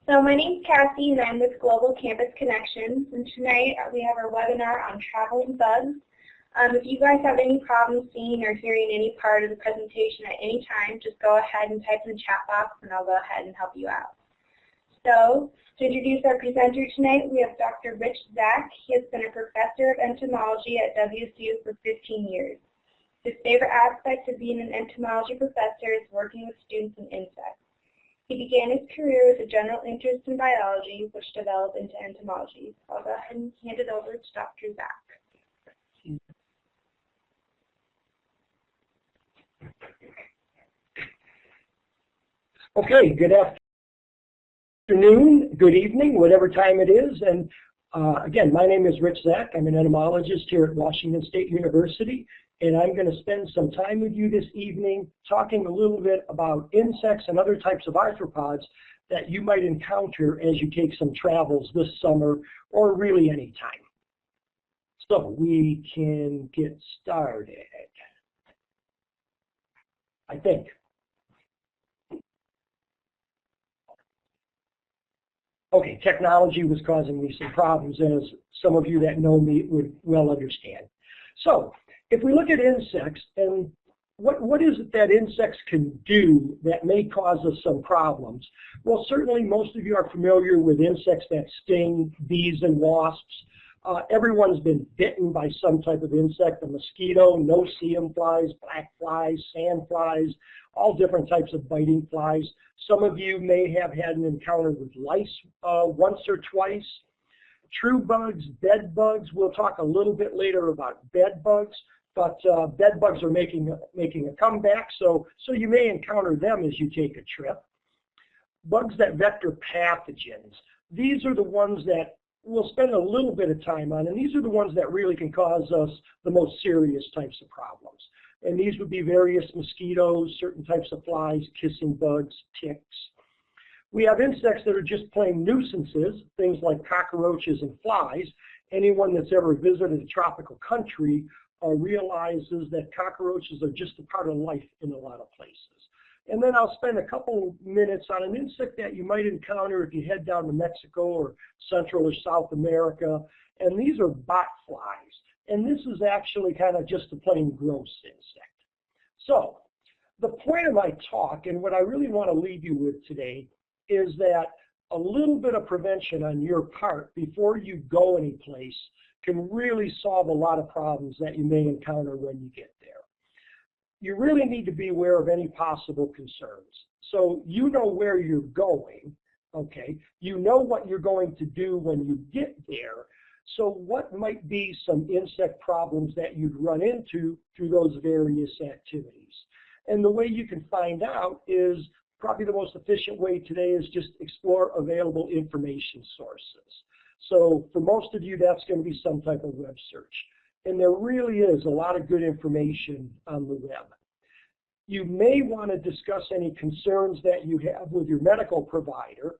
So my name's Cassie and I'm with Global Campus Connections, and tonight we have our webinar on traveling bugs. If you guys have any problems seeing or hearing any part of the presentation at any time, just go ahead and type in the chat box and I'll go ahead and help you out. So to introduce our presenter tonight, we have Dr. Rich Zach. He has been a professor of entomology at WSU for 15 years. His favorite aspect of being an entomology professor is working with students and insects. He began his career with a general interest in biology, which developed into entomology. I'll go ahead and hand it over to Dr. Zach. Okay, good afternoon, good evening, whatever time it is. And again, my name is Rich Zach. I'm an entomologist here at Washington State University, and I'm going to spend some time with you this evening talking a little bit about insects and other types of arthropods that you might encounter as you take some travels this summer or really any time. So we can get started, I think. Okay, technology was causing me some problems, as some of you that know me would well understand. So, if we look at insects, and what is it that insects can do that may cause us some problems? Well, certainly most of you are familiar with insects that sting, bees and wasps. Everyone's been bitten by some type of insect, a mosquito, no-see-um flies, black flies, sand flies, all different types of biting flies. Some of you may have had an encounter with lice once or twice. True bugs, bed bugs, we'll talk a little bit later about bed bugs, but bed bugs are making a comeback, so you may encounter them as you take a trip. Bugs that vector pathogens, these are the ones that we'll spend a little bit of time on, and these are the ones that really can cause us the most serious types of problems. And these would be various mosquitoes, certain types of flies, kissing bugs, ticks. We have insects that are just plain nuisances, things like cockroaches and flies. Anyone that's ever visited a tropical country realizes that cockroaches are just a part of life in a lot of places. And then I'll spend a couple minutes on an insect that you might encounter if you head down to Mexico or Central or South America, and these are bot flies. And this is actually kind of just a plain gross insect. So the point of my talk, and what I really want to leave you with today, is that a little bit of prevention on your part before you go any place can really solve a lot of problems that you may encounter when you get there. You really need to be aware of any possible concerns. So you know where you're going, okay? You know what you're going to do when you get there. So what might be some insect problems that you'd run into through those various activities? And the way you can find out is probably the most efficient way today is just explore available information sources. So for most of you, that's going to be some type of web search. And there really is a lot of good information on the web. You may want to discuss any concerns that you have with your medical provider,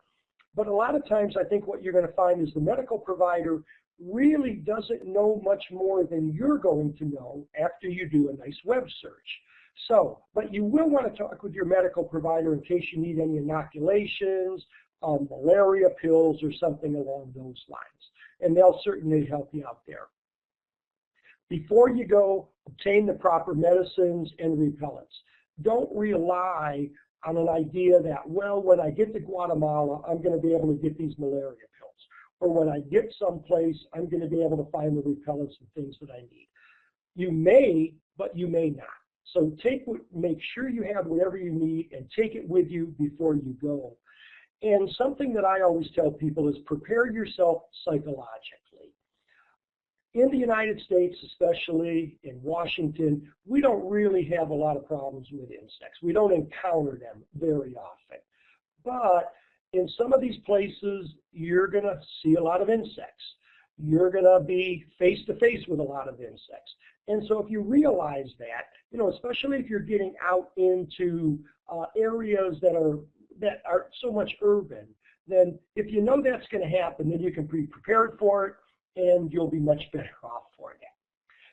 but a lot of times I think what you're going to find is the medical provider really doesn't know much more than you're going to know after you do a nice web search. So, but you will want to talk with your medical provider in case you need any inoculations, malaria pills, or something along those lines. And they'll certainly help you out there. Before you go, obtain the proper medicines and repellents. Don't rely on an idea that, well, when I get to Guatemala, I'm going to be able to get these malaria pills. Or when I get someplace, I'm going to be able to find the repellents and things that I need. You may, but you may not. So make sure you have whatever you need and take it with you before you go. And something that I always tell people is prepare yourself psychologically. In the United States, especially in Washington, we don't really have a lot of problems with insects. We don't encounter them very often. But in some of these places, you're going to see a lot of insects. You're going to be face-to-face with a lot of insects. And so if you realize that, especially if you're getting out into areas that are so much urban, then if you know that's going to happen, then you can be prepared for it, and you'll be much better off for that.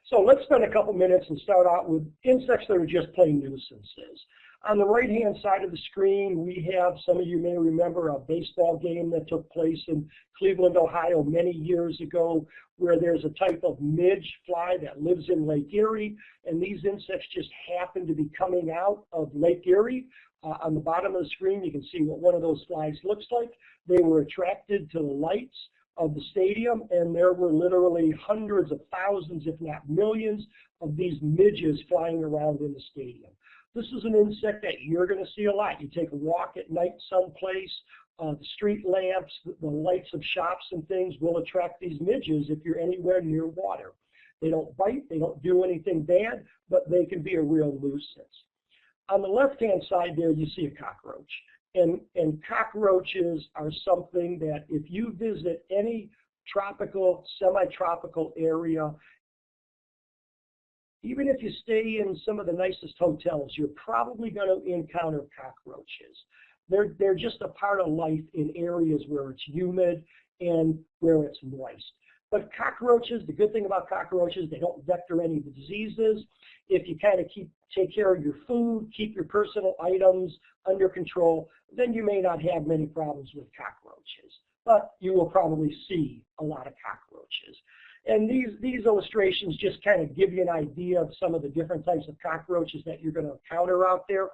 So let's spend a couple minutes and start out with insects that are just plain nuisances. On the right-hand side of the screen, we have, some of you may remember, a baseball game that took place in Cleveland, Ohio many years ago, where there's a type of midge fly that lives in Lake Erie, and these insects just happen to be coming out of Lake Erie. On the bottom of the screen, you can see what one of those flies looks like. They were attracted to the lights of the stadium, and there were literally hundreds of thousands, if not millions, of these midges flying around in the stadium. This is an insect that you're going to see a lot. You take a walk at night someplace, the street lamps, the lights of shops and things will attract these midges if you're anywhere near water. They don't bite, they don't do anything bad, but they can be a real nuisance. On the left-hand side there, you see a cockroach. And cockroaches are something that if you visit any tropical, semi-tropical area, even if you stay in some of the nicest hotels, you're probably going to encounter cockroaches. They're just a part of life in areas where it's humid and where it's moist. But cockroaches, the good thing about cockroaches, they don't vector any of the diseases. If you kind of take care of your food, keep your personal items under control, then you may not have many problems with cockroaches. But you will probably see a lot of cockroaches. And these illustrations just kind of give you an idea of some of the different types of cockroaches that you're going to encounter out there.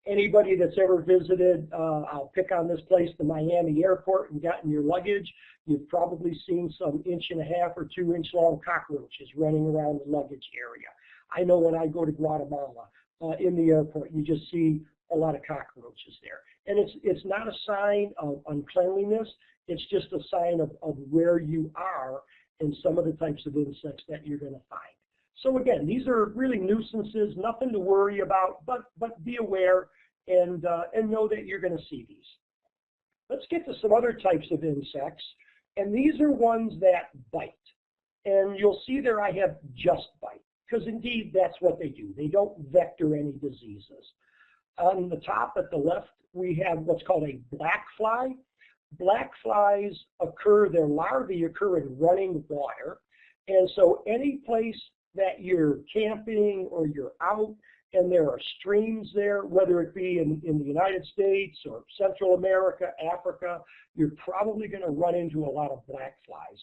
Anybody that's ever visited, I'll pick on this place, the Miami airport, and gotten your luggage, you've probably seen some 1.5 or 2 inch long cockroaches running around the luggage area. I know when I go to Guatemala in the airport, you just see a lot of cockroaches there. And it's not a sign of uncleanliness, it's just a sign of where you are and some of the types of insects that you're going to find. So again, these are really nuisances, nothing to worry about, but be aware and know that you're going to see these. Let's get to some other types of insects, and these are ones that bite. And you'll see there I have just bite, because indeed that's what they do. They don't vector any diseases. On the top at the left, we have what's called a black fly. Black flies occur, their larvae occur in running water, and so any place that you're camping or you're out and there are streams there, whether it be in the United States or Central America, Africa, you're probably going to run into a lot of black flies.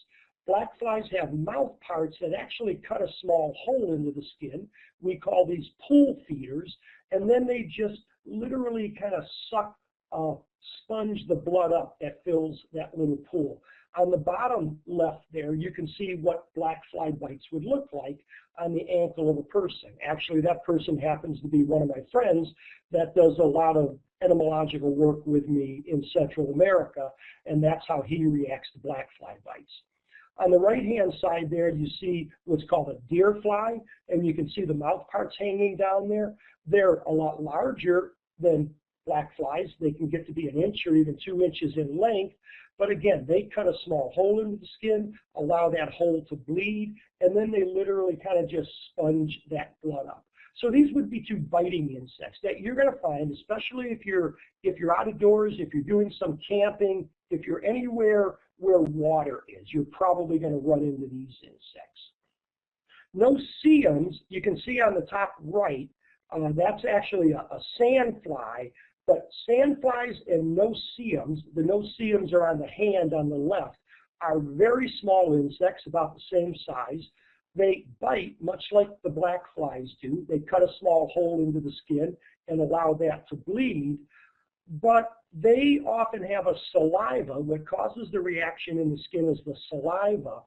Black flies have mouth parts that actually cut a small hole into the skin. We call these pool feeders, and then they just literally kind of suck, sponge the blood up that fills that little pool. On the bottom left there, you can see what black fly bites would look like on the ankle of a person. Actually, that person happens to be one of my friends that does a lot of entomological work with me in Central America, and that's how he reacts to black fly bites. On the right-hand side there, you see what's called a deer fly, and you can see the mouth parts hanging down there. They're a lot larger than black flies. They can get to be 1 inch or even 2 inches in length. But again, they cut a small hole into the skin, allow that hole to bleed, and then they literally kind of just sponge that blood up. So these would be 2 biting insects that you're going to find, especially if you're out of doors, if you're doing some camping, if you're anywhere where water is, you're probably going to run into these insects. Nuisances, you can see on the top right, that's actually a sandfly. But sandflies and Nuisances, the Nuisances are on the hand on the left, are very small insects, about the same size. They bite much like the black flies do. They cut a small hole into the skin and allow that to bleed. But they often have a saliva. What causes the reaction in the skin is the saliva.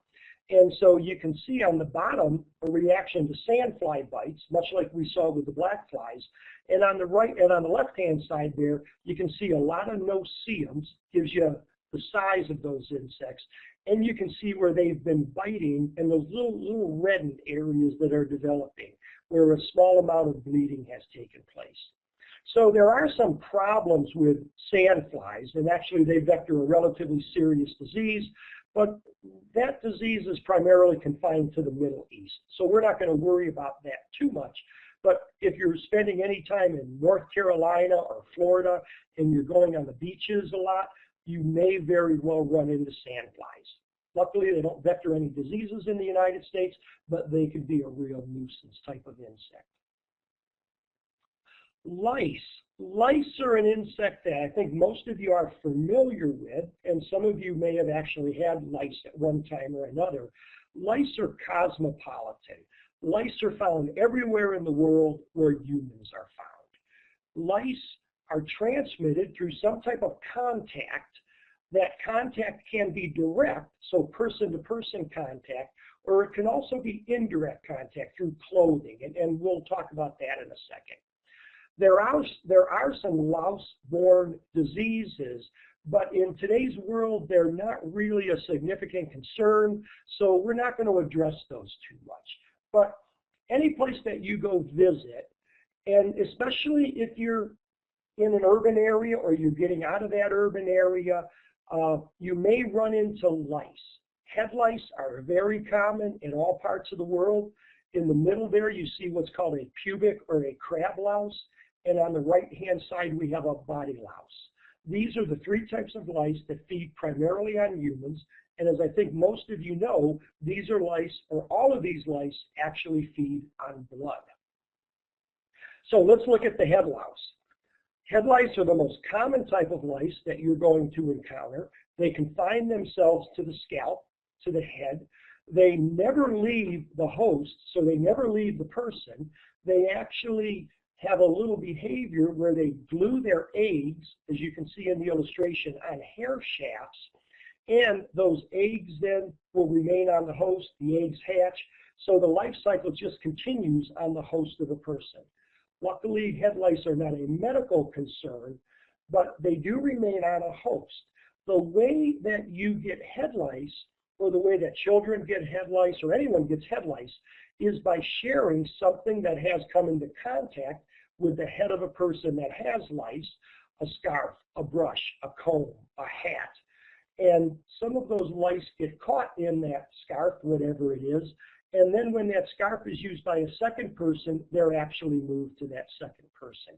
And so you can see on the bottom a reaction to sandfly bites, much like we saw with the black flies. And on the right and on the left-hand side there, you can see a lot of Nuisances, gives you the size of those insects. And you can see where they've been biting and those little reddened areas that are developing, where a small amount of bleeding has taken place. So there are some problems with sandflies, and actually they vector a relatively serious disease. But that disease is primarily confined to the Middle East. So we're not going to worry about that too much. But if you're spending any time in North Carolina or Florida and you're going on the beaches a lot, you may very well run into sandflies. Luckily, they don't vector any diseases in the United States, but they can be a real nuisance type of insect. Lice. Lice are an insect that I think most of you are familiar with, and some of you may have actually had lice at one time or another. Lice are cosmopolitan. Lice are found everywhere in the world where humans are found. Lice are transmitted through some type of contact. That contact can be direct, so person-to-person contact, or it can also be indirect contact through clothing, and we'll talk about that in a second. There are some louse-borne diseases, but in today's world, they're not really a significant concern, so we're not going to address those too much. But any place that you go visit, and especially if you're in an urban area or you're getting out of that urban area, you may run into lice. Head lice are very common in all parts of the world. In the middle there, you see what's called a pubic or a crab louse. And on the right-hand side, we have a body louse. These are the three types of lice that feed primarily on humans. And as I think most of you know, these are lice, or all of these lice actually feed on blood. So let's look at the head louse. Head lice are the most common type of lice that you're going to encounter. They confine themselves to the scalp, to the head. They never leave the host, so they never leave the person. They actually have a little behavior where they glue their eggs, as you can see in the illustration, on hair shafts, and those eggs then will remain on the host. The eggs hatch, so the life cycle just continues on the host of a person. Luckily, head lice are not a medical concern, but they do remain on a host. The way that you get head lice, or the way that children get head lice, or anyone gets head lice, is by sharing something that has come into contact with the head of a person that has lice, a scarf, a brush, a comb, a hat. And some of those lice get caught in that scarf, whatever it is, and then when that scarf is used by a second person, they're actually moved to that second person.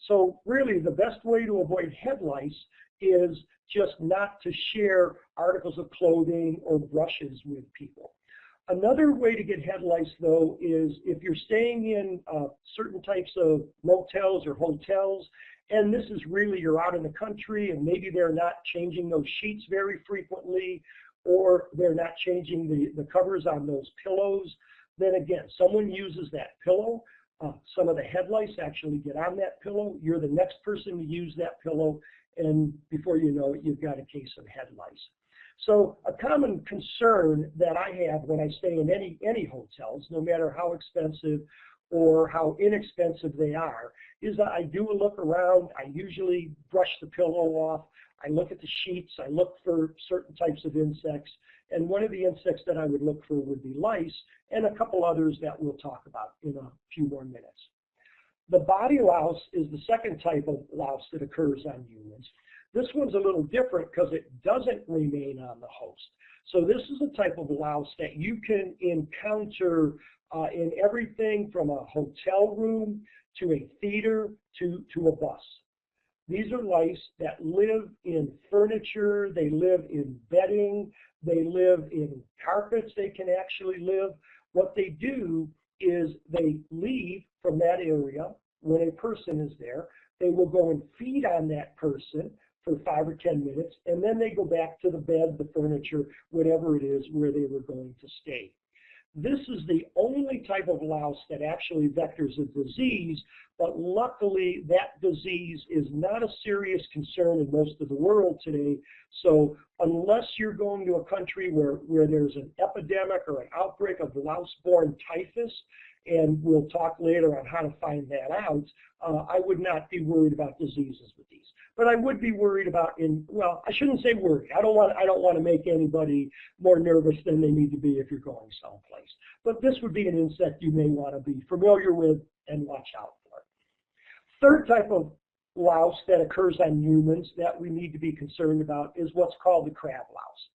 So really the best way to avoid head lice is just not to share articles of clothing or brushes with people. Another way to get head lice, though, is if you're staying in certain types of motels or hotels, and this is really, you're out in the country and maybe they're not changing those sheets very frequently, or they're not changing the covers on those pillows, then again, someone uses that pillow. Some of the head lice actually get on that pillow. You're the next person to use that pillow, and before you know it, you've got a case of head lice. So a common concern that I have when I stay in any hotels, no matter how expensive or how inexpensive they are, is that I do a look around. I usually brush the pillow off. I look at the sheets. I look for certain types of insects. And one of the insects that I would look for would be lice, and a couple others that we'll talk about in a few more minutes. The body louse is the second type of louse that occurs on humans. This one's a little different because it doesn't remain on the host. So this is a type of louse that you can encounter in everything from a hotel room to a theater to a bus. These are lice that live in furniture, they live in bedding, they live in carpets, they can actually live. What they do is they leave from that area when a person is there. They will go and feed on that person for 5 or 10 minutes, and then they go back to the bed, the furniture, whatever it is where they were going to stay. This is the only type of louse that actually vectors a disease, but luckily that disease is not a serious concern in most of the world today. So unless you're going to a country where there's an epidemic or an outbreak of louse-borne typhus, and we'll talk later on how to find that out, I would not be worried about diseases with these. But I would be worried about, well, I shouldn't say worried. I don't want to make anybody more nervous than they need to be if you're going someplace. But this would be an insect you may want to be familiar with and watch out for. Third type of louse that occurs on humans that we need to be concerned about is what's called the crab louse.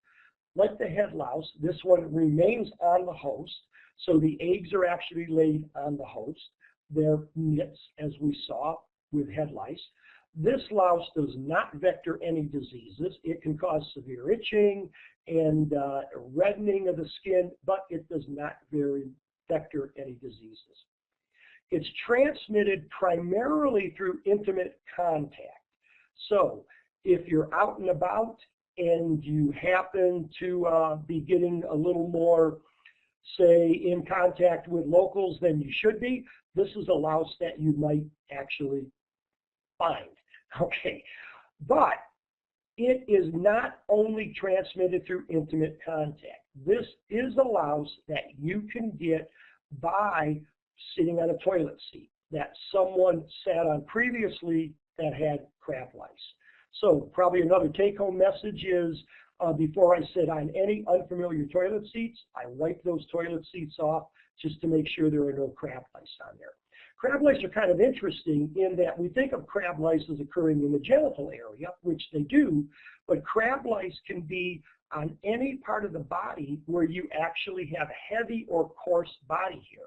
Like the head louse, this one remains on the host. So the eggs are actually laid on the host. They're nits, as we saw with head lice. This louse does not vector any diseases. It can cause severe itching and reddening of the skin, but it does not vector any diseases. It's transmitted primarily through intimate contact. So if you're out and about and you happen to be getting a little more, say, in contact with locals than you should be, this is a louse that you might actually find. Okay, but it is not only transmitted through intimate contact. This is a louse that you can get by sitting on a toilet seat that someone sat on previously that had crab lice. So probably another take-home message is before I sit on any unfamiliar toilet seats, I wipe those toilet seats off just to make sure there are no crab lice on there. Crab lice are kind of interesting in that we think of crab lice as occurring in the genital area, which they do, but crab lice can be on any part of the body where you actually have heavy or coarse body hair.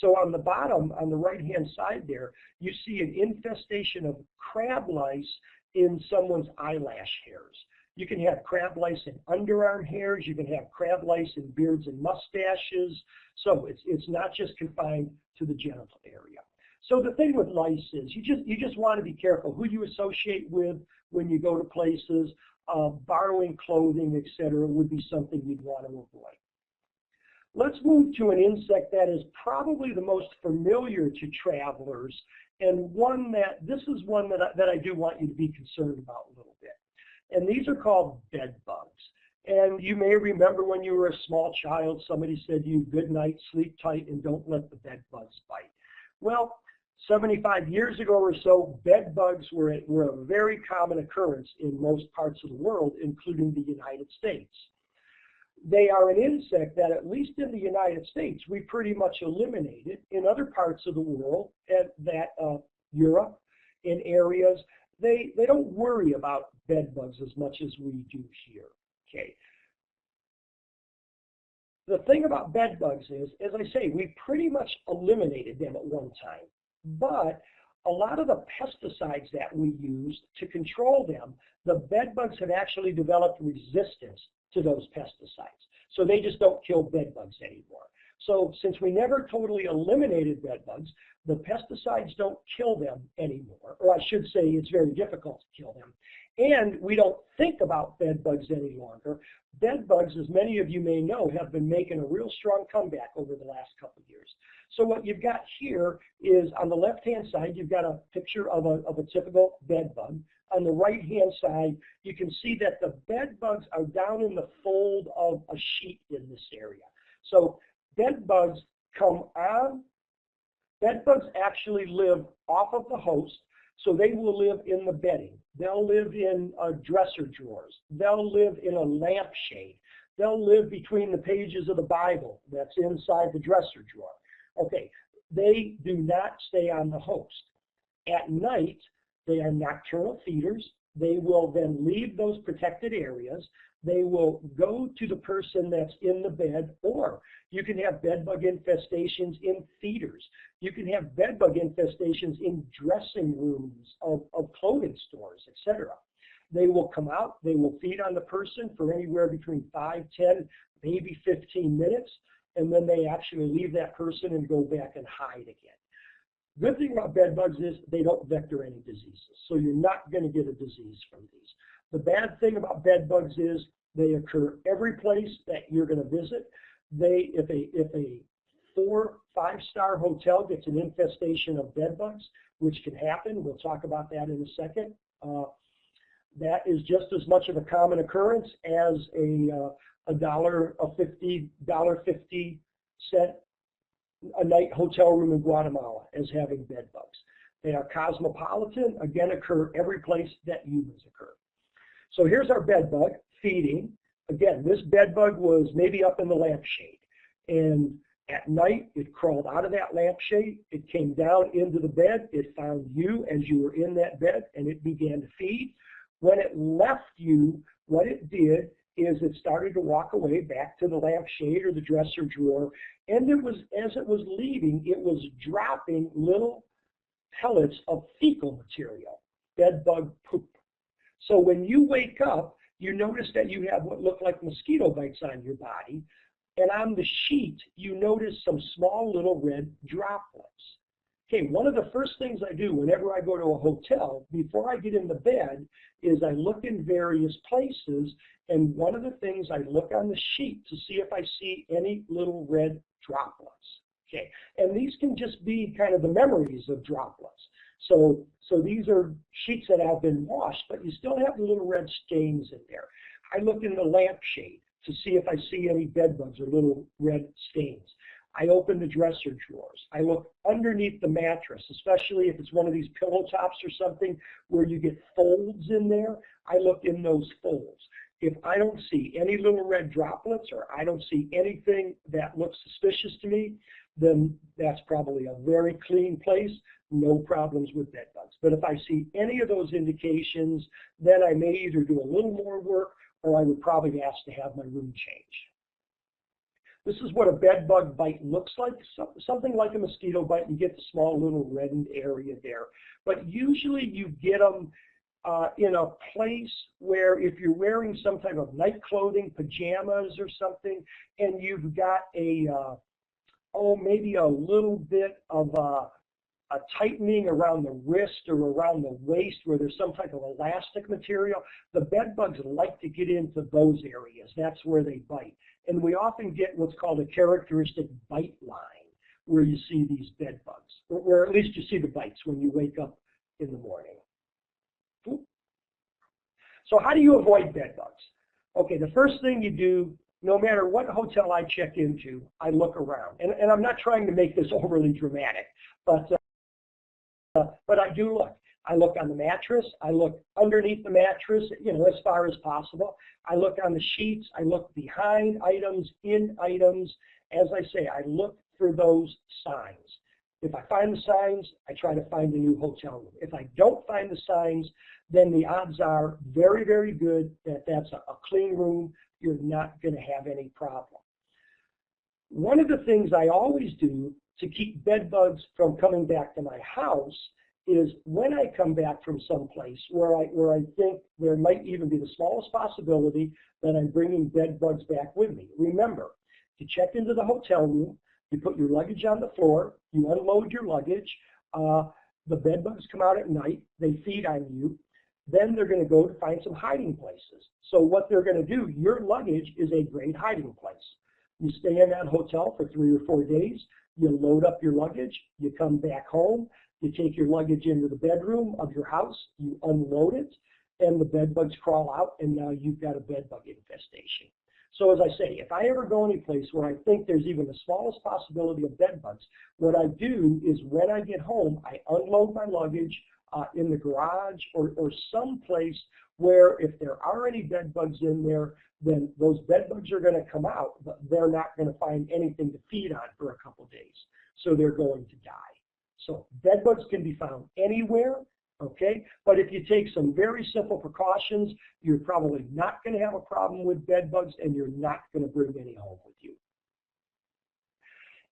So on the bottom, on the right-hand side there, you see an infestation of crab lice in someone's eyelash hairs. You can have crab lice in underarm hairs. You can have crab lice in beards and mustaches. So it's not just confined to the genital area. So the thing with lice is you just want to be careful who you associate with when you go to places. Borrowing clothing, etc., would be something you'd want to avoid. Let's move to an insect that is probably the most familiar to travelers, and this is one that I do want you to be concerned about a little bit. And these are called bed bugs. And you may remember when you were a small child, somebody said to you, good night, sleep tight, and don't let the bed bugs bite. Well, 75 years ago or so, bed bugs were a very common occurrence in most parts of the world, including the United States. They are an insect that, at least in the United States, we pretty much eliminated. In other parts of the world, Europe, in areas, they don't worry about bed bugs as much as we do here. Okay. The thing about bed bugs is, as I say, we pretty much eliminated them at one time. But a lot of the pesticides that we used to control them, the bed bugs have actually developed resistance to those pesticides. So they just don't kill bed bugs anymore. So since we never totally eliminated bed bugs, the pesticides don't kill them anymore. Or I should say it's very difficult to kill them. And we don't think about bed bugs any longer. Bed bugs, as many of you may know, have been making a real strong comeback over the last couple of years. So what you've got here is, on the left-hand side, you've got a picture of a typical bed bug. On the right-hand side, you can see that the bed bugs are down in the fold of a sheet in this area. So bed bugs actually live off of the host, so they will live in the bedding. They'll live in dresser drawers. They'll live in a lampshade. They'll live between the pages of the Bible that's inside the dresser drawer. Okay, they do not stay on the host. At night, they are nocturnal feeders. They will then leave those protected areas. They will go to the person that's in the bed, or you can have bed bug infestations in feeders. You can have bed bug infestations in dressing rooms of clothing stores, etc. They will come out, they will feed on the person for anywhere between 5, 10, maybe 15 minutes, and then they actually leave that person and go back and hide again. Good thing about bed bugs is they don't vector any diseases, so you're not going to get a disease from these. The bad thing about bed bugs is they occur every place that you're going to visit. If a 4, 5-star hotel gets an infestation of bed bugs, which can happen, we'll talk about that in a second, that is just as much of a common occurrence as $1.50 a night hotel room in Guatemala as having bed bugs. They are cosmopolitan, again, occur every place that humans occur. So here's our bed bug feeding. Again, this bed bug was maybe up in the lampshade, and at night it crawled out of that lampshade, it came down into the bed, it found you as you were in that bed, and it began to feed. When it left you, what it did is it started to walk away back to the lampshade or the dresser drawer, and as it was leaving, it was dropping little pellets of fecal material, bed bug poop. So when you wake up, you notice that you have what look like mosquito bites on your body, and on the sheet, you notice some small little red droplets. Okay, one of the first things I do whenever I go to a hotel, before I get into bed, is I look in various places, and one of the things I look on the sheet to see if I see any little red droplets. Okay, and these can just be kind of the memories of droplets. So these are sheets that have been washed, but you still have the little red stains in there. I look in the lampshade to see if I see any bed bugs or little red stains. I open the dresser drawers. I look underneath the mattress, especially if it's one of these pillow tops or something where you get folds in there. I look in those folds. If I don't see any little red droplets or I don't see anything that looks suspicious to me, then that's probably a very clean place, no problems with bed bugs. But if I see any of those indications, then I may either do a little more work or I would probably ask to have my room changed. This is what a bed bug bite looks like, something like a mosquito bite. You get the small little reddened area there. But usually you get them in a place where if you're wearing some type of night clothing, pajamas or something, and you've got a, maybe a little bit of a tightening around the wrist or around the waist where there's some type of elastic material, the bed bugs like to get into those areas. That's where they bite. And we often get what's called a characteristic bite line where you see these bed bugs, or at least you see the bites when you wake up in the morning. So how do you avoid bed bugs? Okay, the first thing you do, no matter what hotel I check into, I look around. And I'm not trying to make this overly dramatic, but I do look. I look on the mattress. I look underneath the mattress, as far as possible. I look on the sheets. I look behind items, in items. As I say, I look for those signs. If I find the signs, I try to find a new hotel room. If I don't find the signs, then the odds are very, very good that that's a clean room. You're not going to have any problem. One of the things I always do to keep bed bugs from coming back to my house is when I come back from someplace where I think there might even be the smallest possibility that I'm bringing bed bugs back with me. Remember, to check into the hotel room, you put your luggage on the floor, you unload your luggage, the bed bugs come out at night, they feed on you, then they're going to go to find some hiding places. So what they're going to do, your luggage is a great hiding place. You stay in that hotel for 3 or 4 days, you load up your luggage, you come back home, you take your luggage into the bedroom of your house, you unload it, and the bed bugs crawl out, and now you've got a bed bug infestation. So as I say, if I ever go any place where I think there's even the smallest possibility of bed bugs, what I do is when I get home, I unload my luggage in the garage or someplace where if there are any bed bugs in there, then those bed bugs are going to come out, but they're not going to find anything to feed on for a couple days. So they're going to die. So bed bugs can be found anywhere, okay? But if you take some very simple precautions, you're probably not going to have a problem with bed bugs and you're not going to bring any home with you.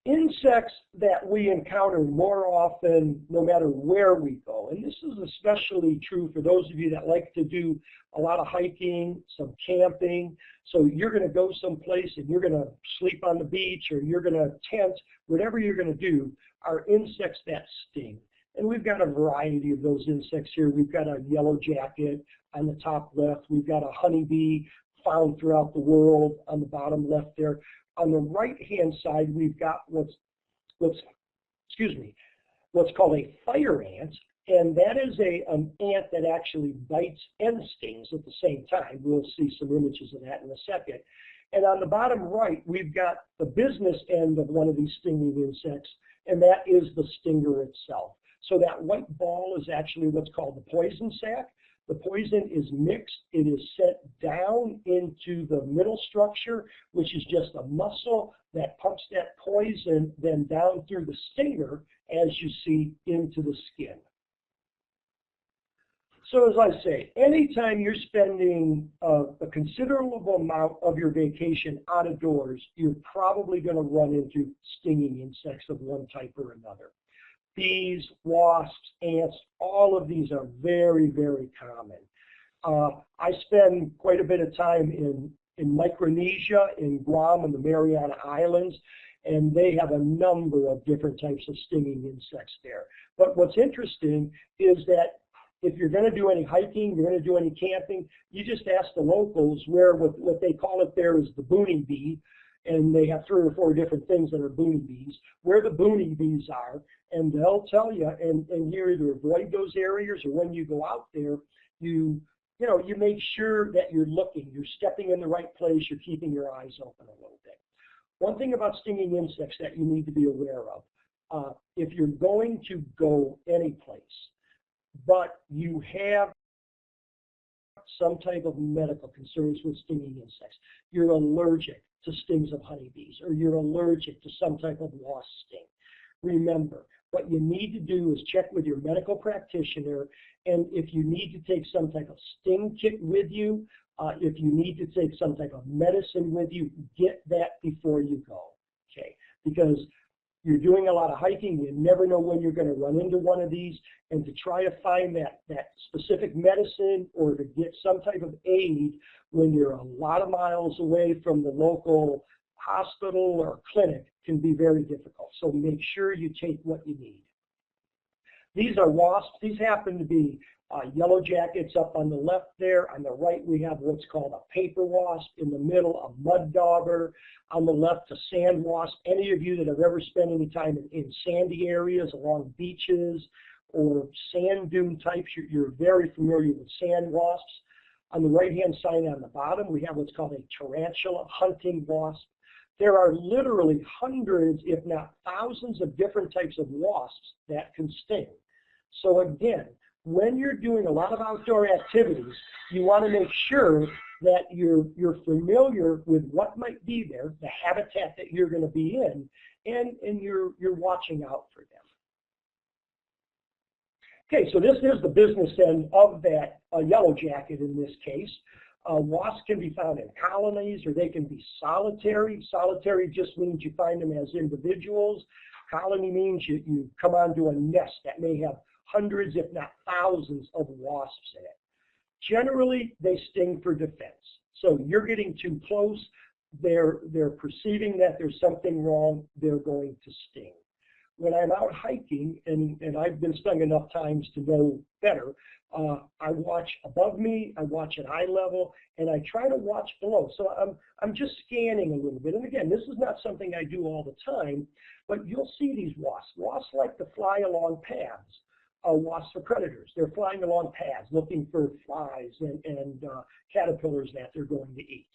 Insects that we encounter more often no matter where we go, and this is especially true for those of you that like to do a lot of hiking, some camping. So you're going to go someplace and you're going to sleep on the beach or you're going to tent, whatever you're going to do, are insects that sting. And we've got a variety of those insects here. We've got a yellow jacket on the top left. We've got a honeybee found throughout the world on the bottom left there. On the right-hand side, we've got what's called a fire ant, and that is an ant that actually bites and stings at the same time. We'll see some images of that in a second. And on the bottom right, we've got the business end of one of these stinging insects, and that is the stinger itself. So that white ball is actually what's called the poison sac. The poison is mixed. It is set down into the middle structure, which is just a muscle that pumps that poison then down through the stinger, as you see, into the skin. So as I say, anytime you're spending a considerable amount of your vacation out of doors, you're probably going to run into stinging insects of one type or another. Bees, wasps, ants, all of these are very, very common. I spend quite a bit of time in Micronesia, in Guam and the Mariana Islands, and they have a number of different types of stinging insects there. But what's interesting is that if you're going to do any hiking, you're going to do any camping, you just ask the locals where what they call it there is the boony bee, and they have 3 or 4 different things that are boony bees, where the boony bees are, and they'll tell you, and you either avoid those areas, or when you go out there, you make sure that you're looking, you're stepping in the right place, you're keeping your eyes open a little bit. One thing about stinging insects that you need to be aware of, if you're going to go any place, but you have some type of medical concerns with stinging insects, you're allergic to stings of honeybees, or you're allergic to some type of wasp sting, remember, what you need to do is check with your medical practitioner, and if you need to take some type of sting kit with you, if you need to take some type of medicine with you, get that before you go, okay? Because you're doing a lot of hiking, you never know when you're going to run into one of these, and to try to find that specific medicine or to get some type of aid when you're a lot of miles away from the local hospital or clinic can be very difficult. So make sure you take what you need. These are wasps. These happen to be yellow jackets up on the left there. On the right, we have what's called a paper wasp. In the middle, a mud dauber. On the left, a sand wasp. Any of you that have ever spent any time in sandy areas along beaches or sand dune types, you're very familiar with sand wasps. On the right-hand side on the bottom, we have what's called a tarantula hunting wasp. There are literally hundreds, if not thousands, of different types of wasps that can sting. So again, when you're doing a lot of outdoor activities, you want to make sure that you're familiar with what might be there, the habitat that you're going to be in, and you're watching out for them. Okay, so this is the business end of that yellow jacket in this case. Wasps can be found in colonies, or they can be solitary. Solitary just means you find them as individuals. Colony means you come onto a nest that may have hundreds, if not thousands, of wasps in it. Generally, they sting for defense. So you're getting too close, they're perceiving that there's something wrong, they're going to sting. When I'm out hiking, and I've been stung enough times to know better, I watch above me, I watch at eye level, and I try to watch below. So I'm just scanning a little bit. And again, this is not something I do all the time, but you'll see these wasps. Wasps like to fly along paths. Wasps are predators. They're flying along paths looking for flies and caterpillars that they're going to eat.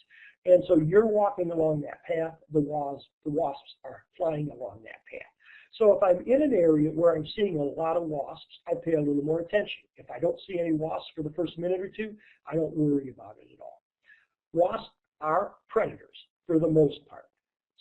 And so you're walking along that path, the wasps are flying along that path. So if I'm in an area where I'm seeing a lot of wasps, I pay a little more attention. If I don't see any wasps for the first minute or two, I don't worry about it at all. Wasps are predators for the most part.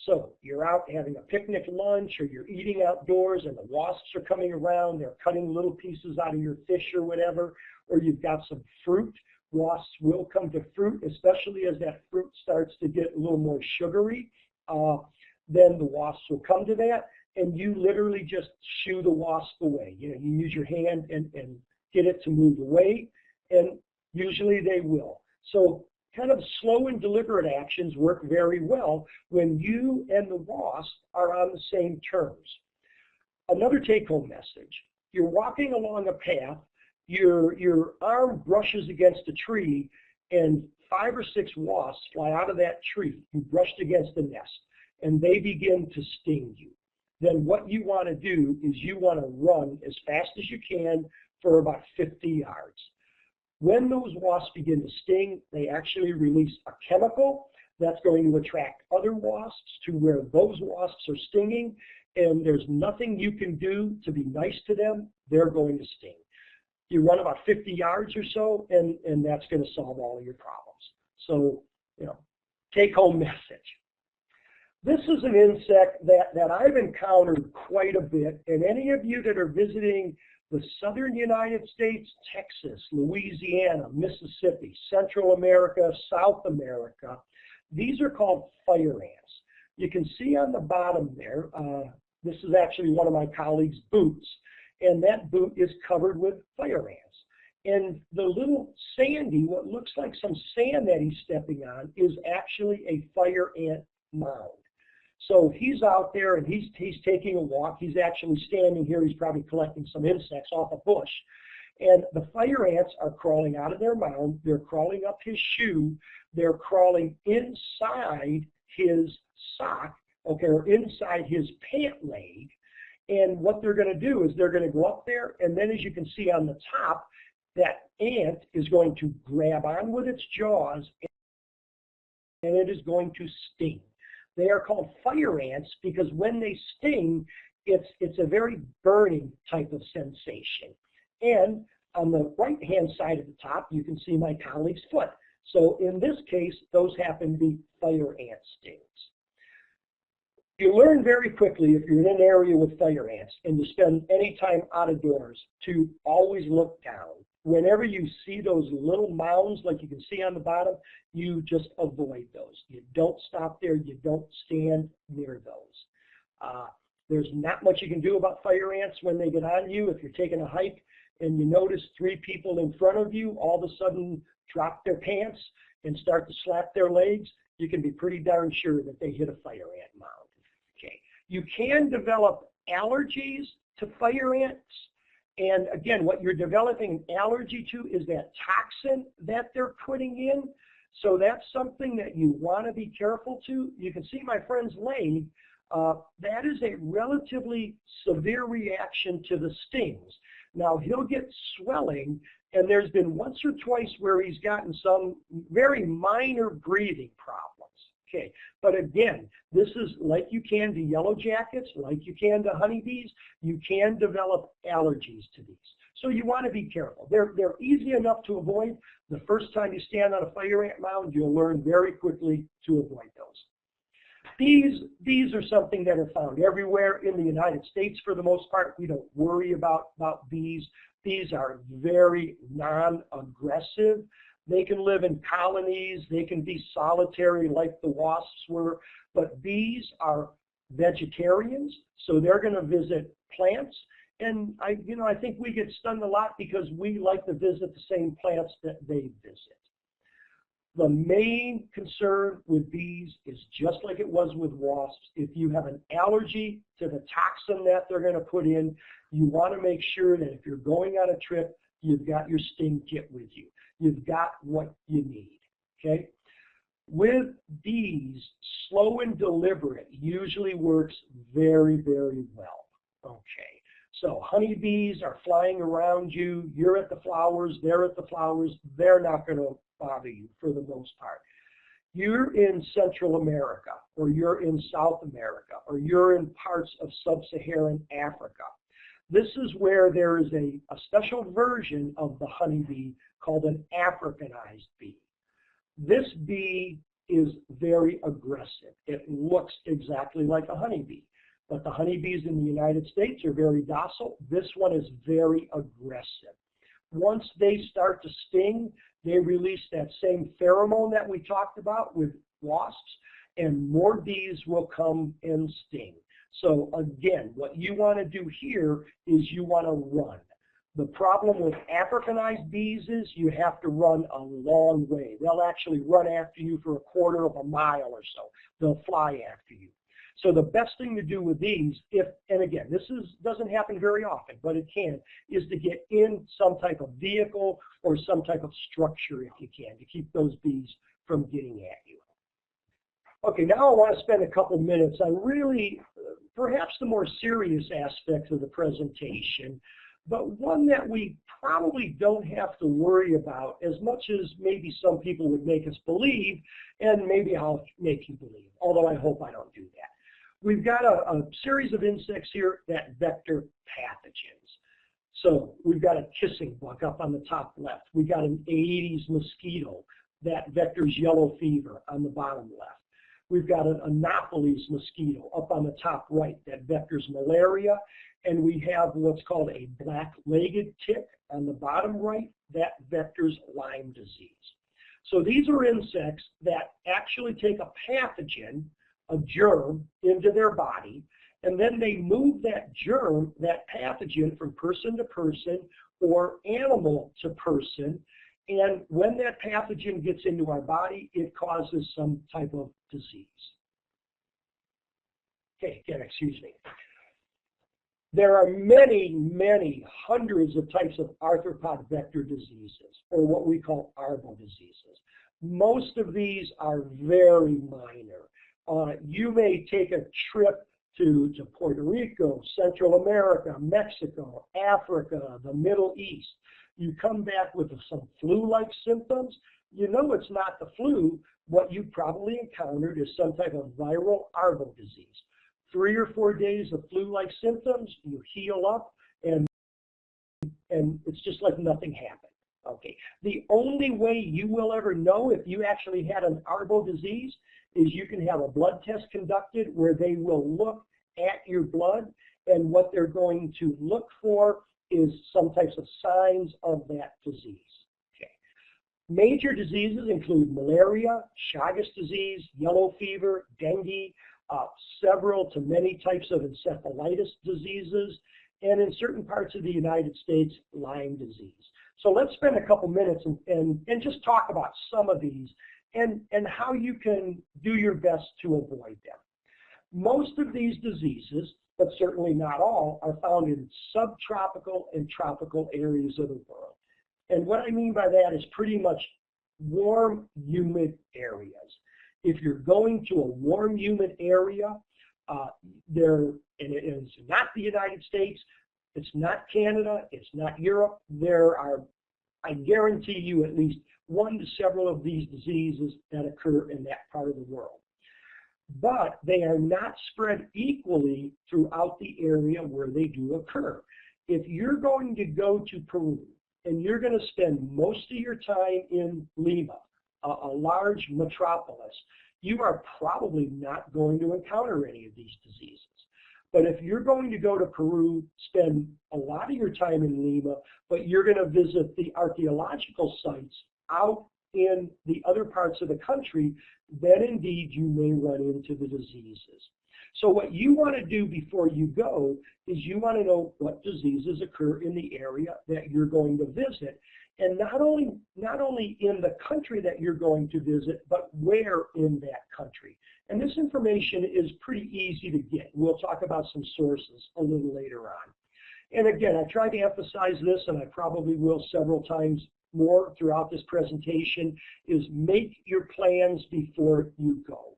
So you're out having a picnic lunch, or you're eating outdoors and the wasps are coming around, they're cutting little pieces out of your fish or whatever, or you've got some fruit. Wasps will come to fruit, especially as that fruit starts to get a little more sugary. Then the wasps will come to that, and you literally just shoo the wasp away. You use your hand and get it to move away, and usually they will. So kind of slow and deliberate actions work very well when you and the wasp are on the same terms. Another take-home message: you're walking along a path, your arm brushes against a tree, and 5 or 6 wasps fly out of that tree. You brushed against the nest, and they begin to sting you. Then what you want to do is you want to run as fast as you can for about 50 yards. When those wasps begin to sting, they actually release a chemical that's going to attract other wasps to where those wasps are stinging, and there's nothing you can do to be nice to them. They're going to sting. You run about 50 yards or so, and that's going to solve all of your problems. So, take-home message. This is an insect that I've encountered quite a bit, and any of you that are visiting the southern United States, Texas, Louisiana, Mississippi, Central America, South America, these are called fire ants. You can see on the bottom there, this is actually one of my colleagues' boots, and that boot is covered with fire ants. And the little sandy, what looks like some sand that he's stepping on, is actually a fire ant mound. So he's out there and he's taking a walk. He's actually standing here. He's probably collecting some insects off a bush. And the fire ants are crawling out of their mound. They're crawling up his shoe. They're crawling inside his sock, okay, or inside his pant leg. And what they're going to do is they're going to go up there, and then as you can see on the top, that ant is going to grab on with its jaws, and it is going to sting. They are called fire ants because when they sting, it's a very burning type of sensation. And on the right-hand side of the top, you can see my colleague's foot. So in this case, those happen to be fire ant stings. You learn very quickly if you're in an area with fire ants and you spend any time out of doors to always look down. Whenever you see those little mounds like you can see on the bottom, you just avoid those. You don't stop there. You don't stand near those. There's not much you can do about fire ants when they get on you. If you're taking a hike and you notice 3 people in front of you all of a sudden drop their pants and start to slap their legs, you can be pretty darn sure that they hit a fire ant mound. Okay. You can develop allergies to fire ants. And again, what you're developing an allergy to is that toxin that they're putting in. So that's something that you want to be careful to. You can see my friend's leg. That is a relatively severe reaction to the stings. Now, he'll get swelling, and there's been once or twice where he's gotten some very minor breathing problems. Okay, but again, this is like you can to yellow jackets, like you can to honeybees, you can develop allergies to these. So you want to be careful. They're easy enough to avoid. The first time you stand on a fire ant mound, you'll learn very quickly to avoid those. These are something that are found everywhere in the United States for the most part. We don't worry about bees. These are very non-aggressive. They can live in colonies. They can be solitary like the wasps were. But bees are vegetarians, so they're going to visit plants. And I think we get stung a lot because we like to visit the same plants that they visit. The main concern with bees is just like it was with wasps. If you have an allergy to the toxin that they're going to put in, you want to make sure that if you're going on a trip, you've got your sting kit with you. You've got what you need, okay? With bees, slow and deliberate usually works very, very well, okay? So honeybees are flying around you. You're at the flowers. They're at the flowers. They're not going to bother you for the most part. You're in Central America, or you're in South America, or you're in parts of sub-Saharan Africa. This is where there is a special version of the honeybee called an Africanized bee. This bee is very aggressive. It looks exactly like a honeybee. But the honeybees in the United States are very docile. This one is very aggressive. Once they start to sting, they release that same pheromone that we talked about with wasps, and more bees will come and sting. So again, what you want to do here is you want to run. The problem with Africanized bees is you have to run a long way. They'll actually run after you for a quarter of a mile or so. They'll fly after you. So the best thing to do with these, and again, this doesn't happen very often, but it can, is to get in some type of vehicle or some type of structure if you can, to keep those bees from getting at you. Okay, now I want to spend a couple minutes on really, perhaps the more serious aspects of the presentation, but one that we probably don't have to worry about as much as maybe some people would make us believe, and maybe I'll make you believe, although I hope I don't do that. We've got a series of insects here that vector pathogens. So we've got a kissing bug up on the top left. We've got an Aedes mosquito that vectors yellow fever on the bottom left. We've got an Anopheles mosquito up on the top right that vectors malaria. And we have what's called a black-legged tick on the bottom right that vectors Lyme disease. So these are insects that actually take a pathogen, a germ, into their body, and then they move that germ, that pathogen, from person to person or animal to person, and when that pathogen gets into our body, it causes some type of disease. Okay, again, excuse me. There are many, many hundreds of types of arthropod vector diseases, or what we call Arbodiseases. Most of these are very minor. You may take a trip to Puerto Rico, Central America, Mexico, Africa, the Middle East. You come back with some flu-like symptoms. You know it's not the flu. What you probably encountered is some type of viral Arbodisease. 3 or 4 days of flu-like symptoms, you heal up, and it's just like nothing happened. Okay. The only way you will ever know if you actually had an Arbodisease is you can have a blood test conducted where they will look at your blood, and what they're going to look for is some types of signs of that disease. Okay. Major diseases include malaria, Chagas disease, yellow fever, dengue, several to many types of encephalitis diseases, and in certain parts of the United States, Lyme disease. So let's spend a couple minutes and just talk about some of these and how you can do your best to avoid them. Most of these diseases, but certainly not all, are found in subtropical and tropical areas of the world. And what I mean by that is pretty much warm, humid areas. If you're going to a warm, humid area, and it is not the United States, it's not Canada, it's not Europe, there are, I guarantee you, at least one to several of these diseases that occur in that part of the world. But they are not spread equally throughout the area where they do occur. If you're going to go to Peru and you're going to spend most of your time in Lima, a large metropolis, you are probably not going to encounter any of these diseases. But if you're going to go to Peru, spend a lot of your time in Lima, but you're going to visit the archaeological sites out in the other parts of the country, then indeed you may run into the diseases. So what you want to do before you go is you want to know what diseases occur in the area that you're going to visit. And not only in the country that you're going to visit, but where in that country. And this information is pretty easy to get. We'll talk about some sources a little later on. And again, I tried to emphasize this, and I probably will several times more throughout this presentation, is make your plans before you go.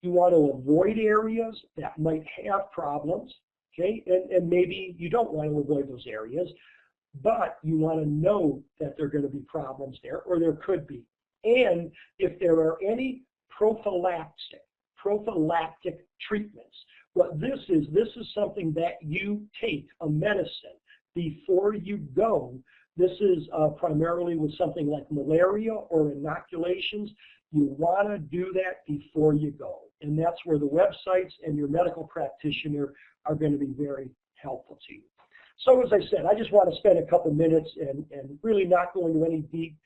You want to avoid areas that might have problems, okay? And maybe you don't want to avoid those areas, but you want to know that there are going to be problems there, or there could be. And if there are any prophylactic treatments, what this is something that you take, a medicine, before you go. This is primarily with something like malaria or inoculations. You want to do that before you go. And that's where the websites and your medical practitioner are going to be very helpful to you. So as I said, I just want to spend a couple minutes and really not go into any deep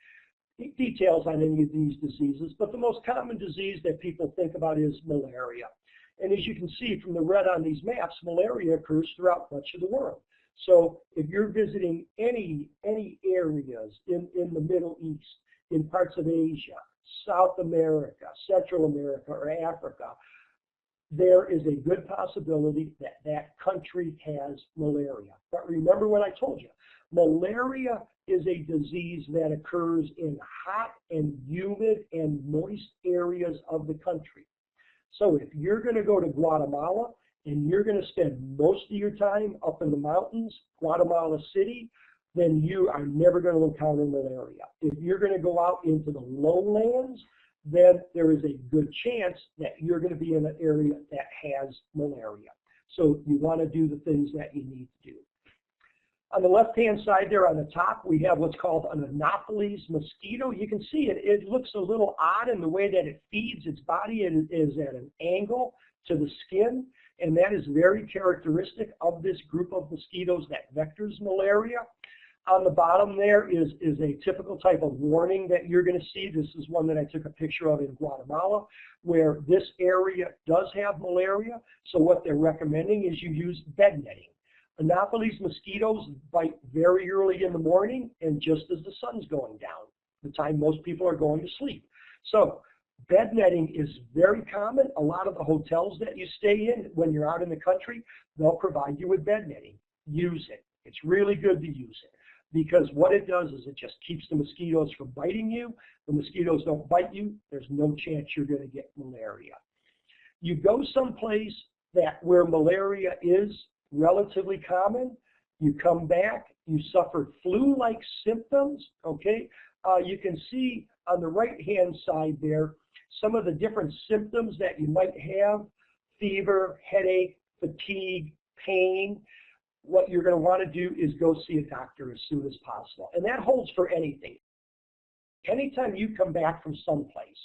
details on any of these diseases, but the most common disease that people think about is malaria. And as you can see from the red on these maps, malaria occurs throughout much of the world. So if you're visiting any areas in the Middle East, in parts of Asia, South America, Central America, or Africa, there is a good possibility that that country has malaria. But remember what I told you. Malaria is a disease that occurs in hot and humid and moist areas of the country. So if you're going to go to Guatemala and you're going to spend most of your time up in the mountains, Guatemala City, then you are never going to encounter malaria. If you're going to go out into the lowlands, then there is a good chance that you're going to be in an area that has malaria. So you want to do the things that you need to do. On the left-hand side there on the top, we have what's called an Anopheles mosquito. You can see it. It looks a little odd in the way that it feeds its body. It is at an angle to the skin, and that is very characteristic of this group of mosquitoes that vectors malaria. On the bottom there is a typical type of warning that you're going to see. This is one that I took a picture of in Guatemala, where this area does have malaria. So what they're recommending is you use bed netting. Anopheles mosquitoes bite very early in the morning and just as the sun's going down, the time most people are going to sleep. So Bed netting is very common. A lot of the hotels that you stay in when you're out in the country, they'll provide you with bed netting. Use it. It's really good to use it because what it does is it just keeps the mosquitoes from biting you. The mosquitoes don't bite you. There's no chance you're going to get malaria. You go someplace where malaria is relatively common, you come back, you suffer flu-like symptoms, okay? You can see on the right-hand side there some of the different symptoms that you might have: fever, headache, fatigue, pain. What you're going to want to do is go see a doctor as soon as possible. And that holds for anything. Anytime you come back from someplace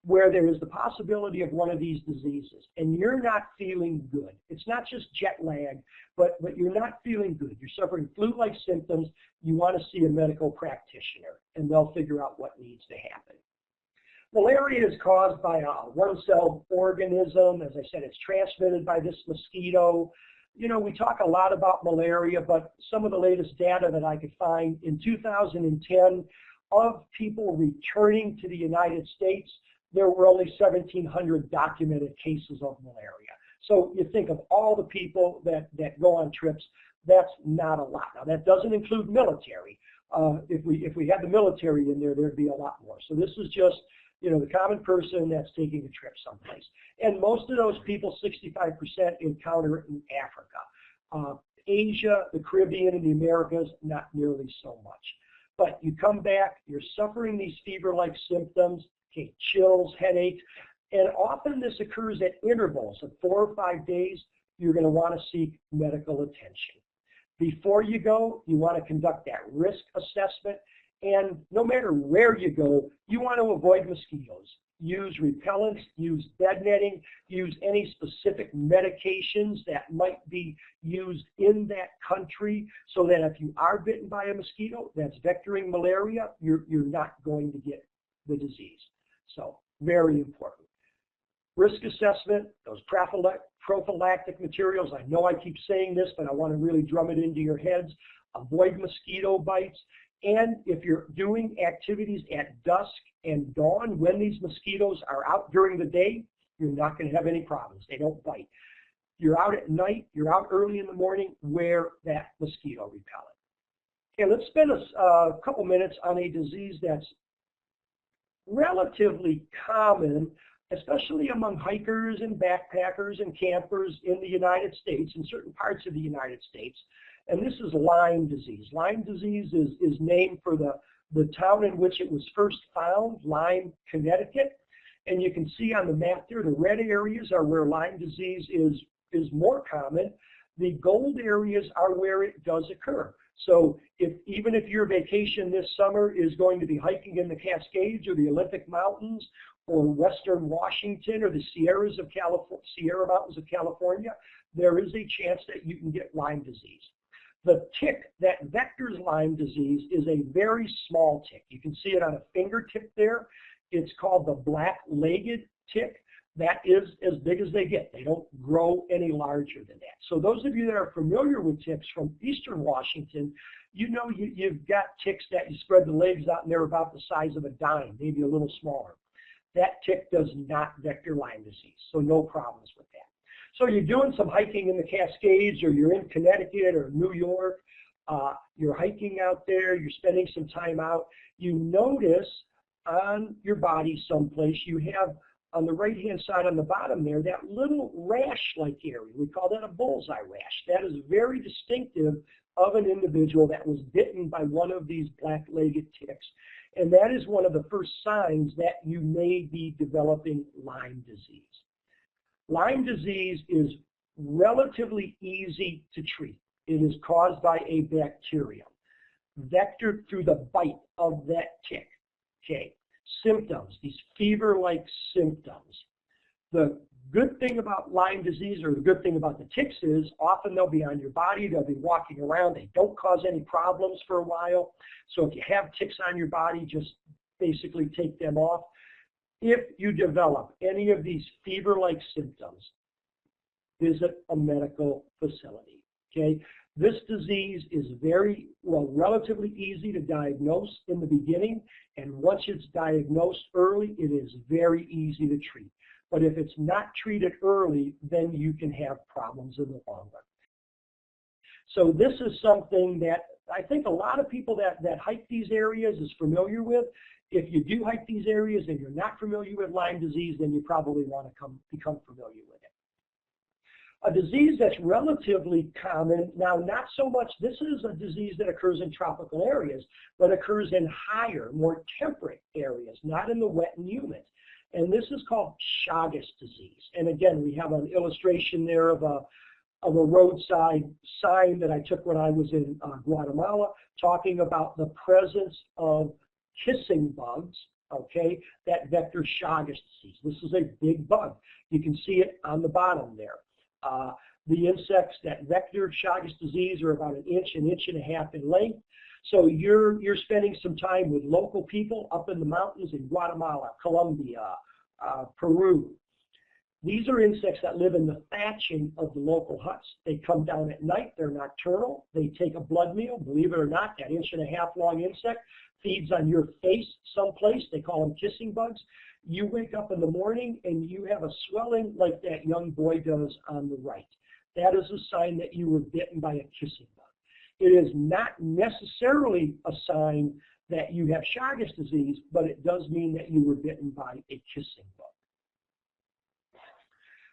where there is the possibility of one of these diseases and you're not feeling good, it's not just jet lag, but you're not feeling good, you're suffering flu-like symptoms, you want to see a medical practitioner and they'll figure out what needs to happen. Malaria is caused by a one-celled organism. As I said, it's transmitted by this mosquito. You know, we talk a lot about malaria, but some of the latest data that I could find in 2010, of people returning to the United States, there were only 1,700 documented cases of malaria. So you think of all the people that go on trips, that's not a lot. Now that doesn't include military. If we had the military in there, there'd be a lot more. So this is just, you know, the common person that's taking a trip someplace. And most of those people, 65%, encounter it in Africa. Asia, the Caribbean, and the Americas, not nearly so much. But you come back, you're suffering these fever-like symptoms, okay, chills, headaches, and often this occurs at intervals of 4 or 5 days. You're going to want to seek medical attention. Before you go, you want to conduct that risk assessment, and no matter where you go, you want to avoid mosquitoes. Use repellents, use bed netting, use any specific medications that might be used in that country so that if you are bitten by a mosquito that's vectoring malaria, you're not going to get the disease. So very important. Risk assessment, those prophylactic materials. I know I keep saying this, but I want to really drum it into your heads. Avoid mosquito bites. And if you're doing activities at dusk and dawn when these mosquitoes are out during the day, you're not going to have any problems. They don't bite. You're out at night, you're out early in the morning, wear that mosquito repellent. Okay, let's spend a couple minutes on a disease that's relatively common, especially among hikers and backpackers and campers in the United States, in certain parts of the United States. And this is Lyme disease. Lyme disease is named for the town in which it was first found, Lyme, Connecticut. And you can see on the map there, the red areas are where Lyme disease is more common. The gold areas are where it does occur. So even if your vacation this summer is going to be hiking in the Cascades or the Olympic Mountains or Western Washington or the Sierra Mountains of California, there is a chance that you can get Lyme disease. The tick that vectors Lyme disease is a very small tick. You can see it on a fingertip there. It's called the black-legged tick. That is as big as they get. They don't grow any larger than that. So those of you that are familiar with ticks from eastern Washington, you know you've got ticks that you spread the legs out and they're about the size of a dime, maybe a little smaller. That tick does not vector Lyme disease, so no problems with that. So you're doing some hiking in the Cascades, or you're in Connecticut or New York, you're hiking out there, you're spending some time out, you notice on your body someplace you have on the right-hand side on the bottom there, that little rash-like area. We call that a bullseye rash. That is very distinctive of an individual that was bitten by one of these black-legged ticks. And that is one of the first signs that you may be developing Lyme disease. Lyme disease is relatively easy to treat. It is caused by a bacterium, vectored through the bite of that tick. Okay. Symptoms, these fever-like symptoms. The good thing about Lyme disease, or the good thing about the ticks, is often they'll be on your body, they'll be walking around, they don't cause any problems for a while. So if you have ticks on your body, just basically take them off. If you develop any of these fever-like symptoms, visit a medical facility. Okay? This disease is relatively easy to diagnose in the beginning, and once it's diagnosed early, it is very easy to treat. But if it's not treated early, then you can have problems in the long run. So this is something that I think a lot of people that hike these areas is familiar with. If you do hike these areas and you're not familiar with Lyme disease, then you probably want to become familiar with it. A disease that's relatively common, now not so much, this is a disease that occurs in tropical areas, but occurs in higher, more temperate areas, not in the wet and humid. And this is called Chagas disease. And again, we have an illustration there of a roadside sign that I took when I was in Guatemala, talking about the presence of kissing bugs, okay, that vector Chagas disease. This is a big bug. You can see it on the bottom there. The insects that vector Chagas disease are about an inch and a half in length. So you're spending some time with local people up in the mountains in Guatemala, Colombia, Peru. These are insects that live in the thatching of the local huts. They come down at night. They're nocturnal. They take a blood meal. Believe it or not, that inch and a half long insect feeds on your face someplace. They call them kissing bugs. You wake up in the morning and you have a swelling like that young boy does on the right. That is a sign that you were bitten by a kissing bug. It is not necessarily a sign that you have Chagas disease, but it does mean that you were bitten by a kissing bug.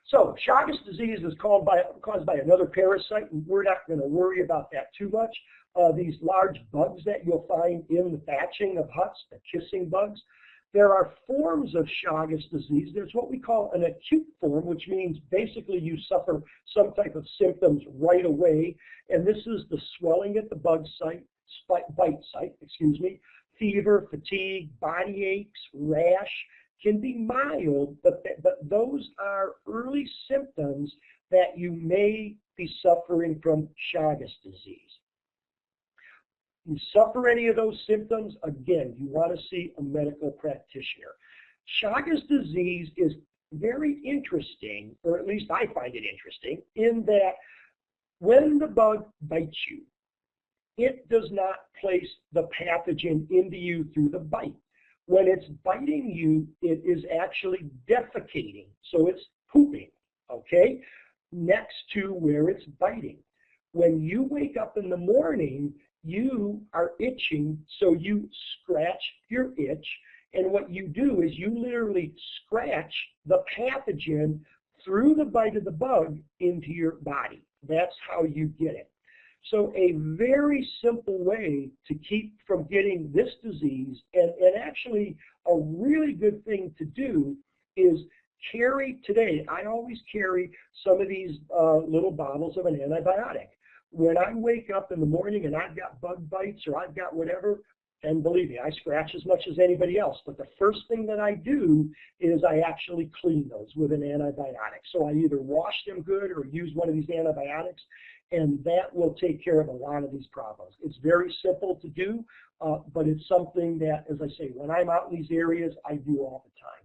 So Chagas disease is caused by another parasite, and we're not going to worry about that too much. These large bugs that you'll find in the thatching of huts, the kissing bugs. There are forms of Chagas disease. There's what we call an acute form, which means basically you suffer some type of symptoms right away, and this is the swelling at the bite site, fever, fatigue, body aches, rash. Can be mild, but those are early symptoms that you may be suffering from Chagas disease. You suffer any of those symptoms, again, you want to see a medical practitioner. Chagas disease is very interesting, or at least I find it interesting, in that when the bug bites you, it does not place the pathogen into you through the bite. When it's biting you, it is actually defecating, so it's pooping, okay, next to where it's biting. When you wake up in the morning, you are itching, so you scratch your itch, and what you do is you literally scratch the pathogen through the bite of the bug into your body. That's how you get it. So a very simple way to keep from getting this disease, and actually a really good thing to do, is carry today. I always carry some of these little bottles of an antibiotic. When I wake up in the morning and I've got bug bites or I've got whatever, and believe me, I scratch as much as anybody else, but the first thing that I do is I actually clean those with an antibiotic. So I either wash them good or use one of these antibiotics, and that will take care of a lot of these problems. It's very simple to do, but it's something that, as I say, when I'm out in these areas, I do all the time.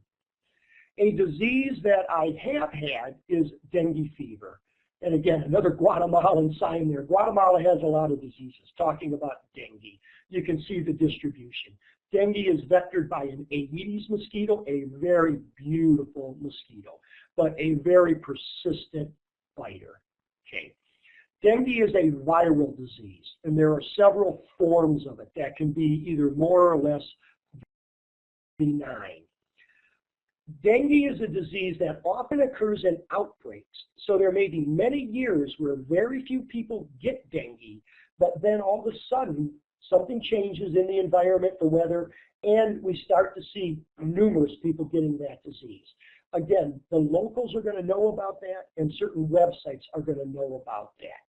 A disease that I have had is dengue fever. And again, another Guatemalan sign there. Guatemala has a lot of diseases, talking about dengue. You can see the distribution. Dengue is vectored by an Aedes mosquito, a very beautiful mosquito, but a very persistent biter. Okay. Dengue is a viral disease, and there are several forms of it that can be either more or less benign. Dengue is a disease that often occurs in outbreaks. So there may be many years where very few people get dengue, but then all of a sudden something changes in the environment, the weather, and we start to see numerous people getting that disease. Again, the locals are going to know about that, and certain websites are going to know about that.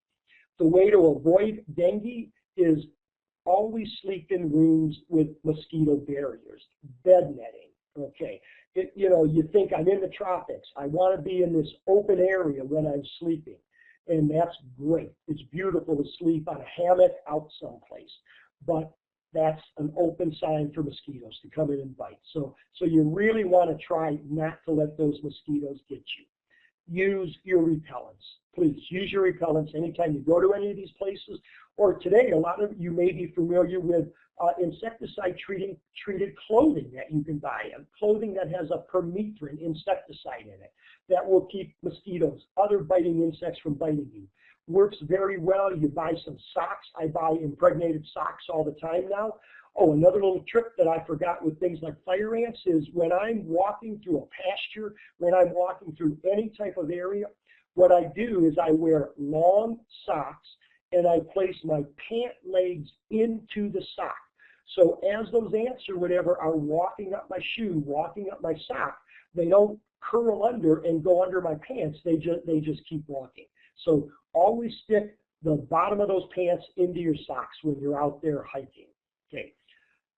The way to avoid dengue is always sleep in rooms with mosquito barriers, bed netting, okay. You think I'm in the tropics. I want to be in this open area when I'm sleeping, and that's great. It's beautiful to sleep on a hammock out someplace, but that's an open sign for mosquitoes to come in and bite. So you really want to try not to let those mosquitoes get you. use your repellents. Please use your repellents anytime you go to any of these places. Or today, a lot of you may be familiar with insecticide-treated clothing that you can buy, clothing that has a permethrin insecticide in it that will keep mosquitoes, other biting insects from biting you. Works very well. You buy some socks. I buy impregnated socks all the time now. Oh, another little trick that I forgot with things like fire ants is when I'm walking through a pasture, when I'm walking through any type of area, what I do is I wear long socks and I place my pant legs into the sock. So as those ants or whatever are walking up my shoe, walking up my sock, they don't curl under and go under my pants. They just keep walking. So always stick the bottom of those pants into your socks when you're out there hiking. Okay.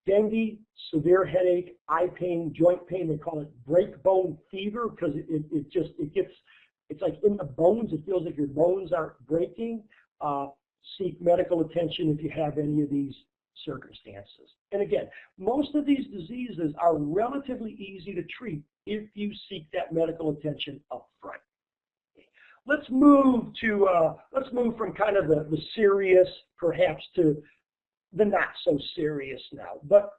Dengue, severe headache, eye pain, joint pain, they call it break bone fever because it's like in the bones, it feels like your bones aren't breaking. Seek medical attention if you have any of these circumstances. And again, most of these diseases are relatively easy to treat if you seek that medical attention up front. Let's move from kind of the serious perhaps to the not so serious now, but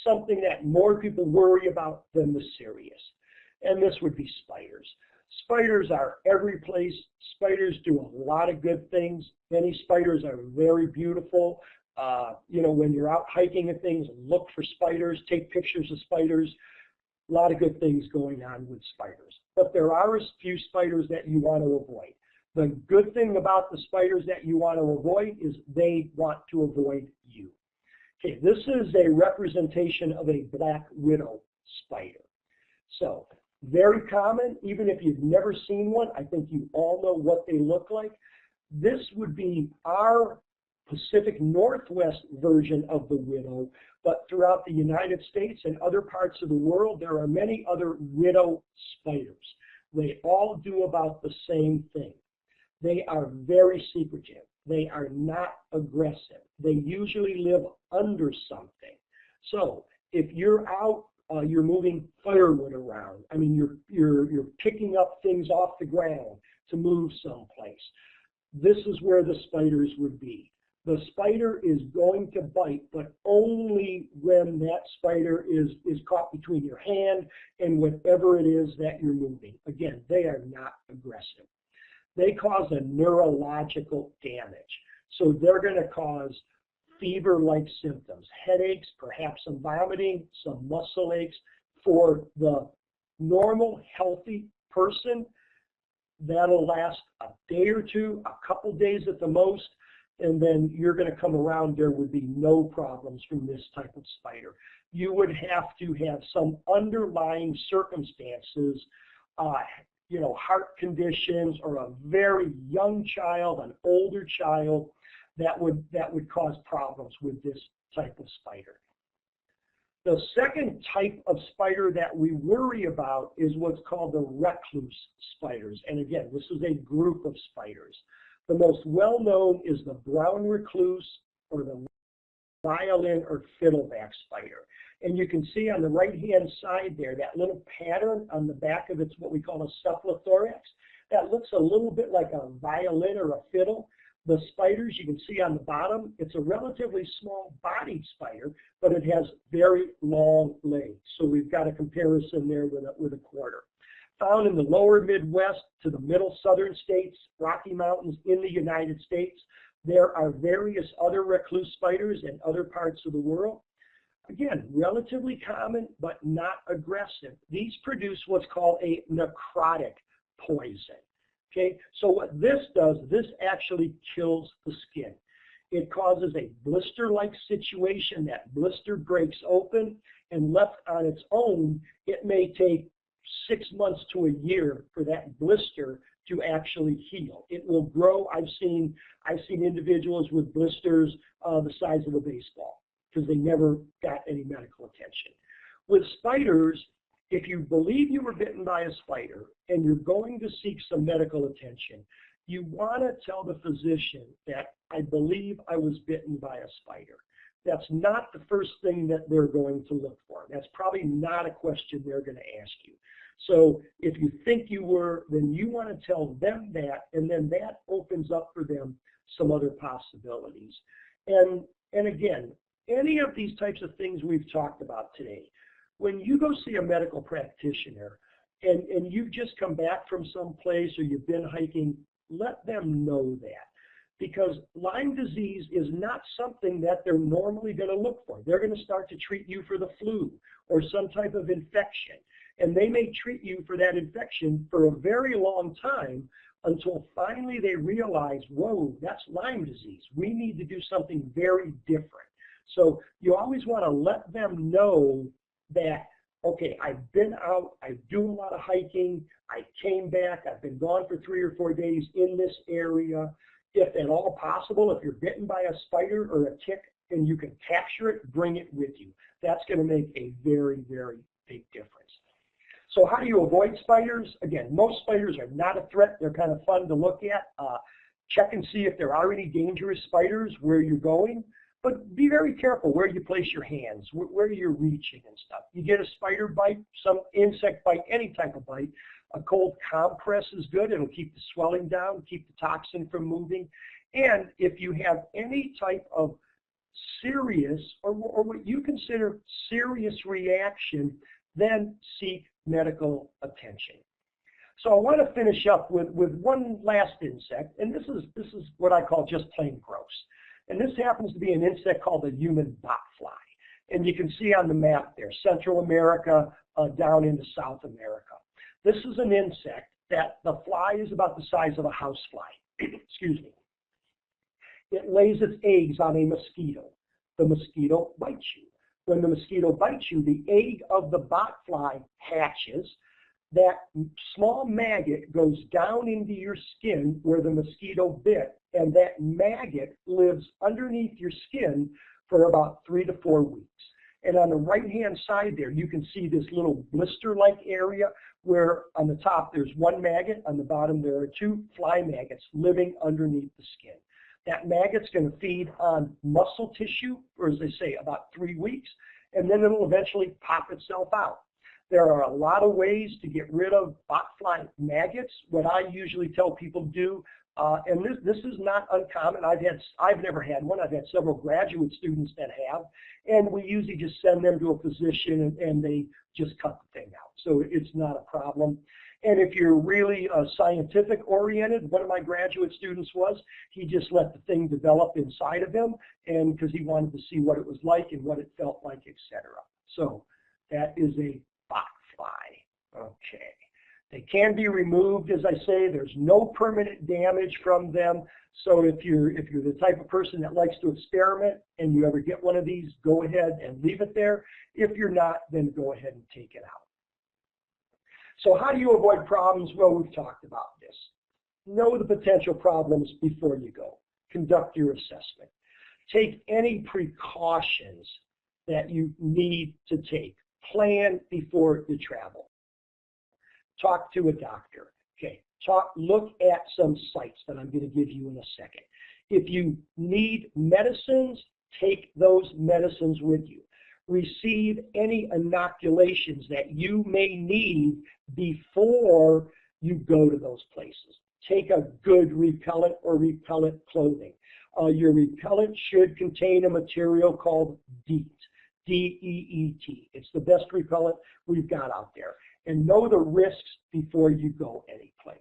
something that more people worry about than the serious. And this would be spiders. Spiders are every place. Spiders do a lot of good things. Many spiders are very beautiful. When you're out hiking and things, look for spiders, take pictures of spiders. A lot of good things going on with spiders. But there are a few spiders that you want to avoid. The good thing about the spiders that you want to avoid is they want to avoid you. Okay, this is a representation of a black widow spider. So, very common, even if you've never seen one, I think you all know what they look like. This would be our Pacific Northwest version of the widow, but throughout the United States and other parts of the world, there are many other widow spiders. They all do about the same thing. They are very secretive. They are not aggressive. They usually live under something. So if you're out, you're moving firewood around. I mean, you're picking up things off the ground to move someplace. This is where the spiders would be. The spider is going to bite, but only when that spider is caught between your hand and whatever it is that you're moving. Again, they are not aggressive. They cause a neurological damage. So they're going to cause fever-like symptoms, headaches, perhaps some vomiting, some muscle aches. For the normal, healthy person, that'll last a day or two, a couple days at the most, and then you're going to come around. There would be no problems from this type of spider. You would have to have some underlying circumstances, heart conditions, or a very young child, an older child, that would cause problems with this type of spider. The second type of spider that we worry about is what's called the recluse spiders. And again, this is a group of spiders. The most well-known is the brown recluse or the violin or fiddleback spider. And you can see on the right-hand side there, that little pattern on the back of it's what we call a cephalothorax. That looks a little bit like a violin or a fiddle. The spiders you can see on the bottom, it's a relatively small bodied spider, but it has very long legs. So we've got a comparison there with a quarter. Found in the lower Midwest to the middle southern states, Rocky Mountains in the United States. There are various other recluse spiders in other parts of the world. Again, relatively common, but not aggressive. These produce what's called a necrotic poison. Okay, so what this does, this actually kills the skin. It causes a blister-like situation. That blister breaks open, and left on its own, it may take 6 months to a year for that blister to actually heal. It will grow. I've seen individuals with blisters the size of a baseball because they never got any medical attention. With spiders, if you believe you were bitten by a spider and you're going to seek some medical attention, you want to tell the physician that I believe I was bitten by a spider. That's not the first thing that they're going to look for. That's probably not a question they're going to ask you. So if you think you were, then you want to tell them that, and then that opens up for them some other possibilities. And again, any of these types of things we've talked about today, when you go see a medical practitioner and you've just come back from some place or you've been hiking, let them know that. Because Lyme disease is not something that they're normally going to look for. They're going to start to treat you for the flu or some type of infection. And they may treat you for that infection for a very long time until finally they realize, whoa, that's Lyme disease. We need to do something very different. So you always want to let them know that, okay, I've been out, I do a lot of hiking, I came back, I've been gone for 3 or 4 days in this area. If at all possible, if you're bitten by a spider or a tick and you can capture it, bring it with you. That's going to make a very, very big difference. So how do you avoid spiders? Again, most spiders are not a threat. They're kind of fun to look at. Check and see if there are any dangerous spiders where you're going. But be very careful where you place your hands, where you're reaching and stuff. You get a spider bite, some insect bite, any type of bite, a cold compress is good. It'll keep the swelling down, keep the toxin from moving. And if you have any type of serious or what you consider serious reaction, then seek medical attention. So I want to finish up with one last insect, and this is what I call just plain gross. And this happens to be an insect called the human botfly. And you can see on the map there, Central America down into South America. This is an insect that the fly is about the size of a housefly. Excuse me. It lays its eggs on a mosquito. The mosquito bites you. When the mosquito bites you, the egg of the botfly hatches. That small maggot goes down into your skin where the mosquito bit, and that maggot lives underneath your skin for about 3 to 4 weeks. And on the right-hand side there, you can see this little blister-like area where on the top there's one maggot, on the bottom there are 2 fly maggots living underneath the skin. That magot's going to feed on muscle tissue for, as they say, about 3 weeks, and then it'll eventually pop itself out. There are a lot of ways to get rid of botfly maggots. What I usually tell people to do, and this is not uncommon. I've never had one. I've had several graduate students that have, and we usually just send them to a physician and they just cut the thing out. So it's not a problem. And if you're really scientific oriented, one of my graduate students he just let the thing develop inside of him, and because he wanted to see what it was like and what it felt like, etc. So that is a botfly. Okay. They can be removed, as I say. There's no permanent damage from them. So if you're the type of person that likes to experiment and you ever get one of these, go ahead and leave it there. If you're not, then go ahead and take it out. So how do you avoid problems? Well, we've talked about this. Know the potential problems before you go. Conduct your assessment. Take any precautions that you need to take. Plan before you travel. Talk to a doctor. Okay. Look at some sites that I'm going to give you in a second. If you need medicines, take those medicines with you. Receive any inoculations that you may need before you go to those places. Take a good repellent or repellent clothing. Your repellent should contain a material called DEET. D-E-E-T. It's the best repellent we've got out there. And know the risks before you go any place.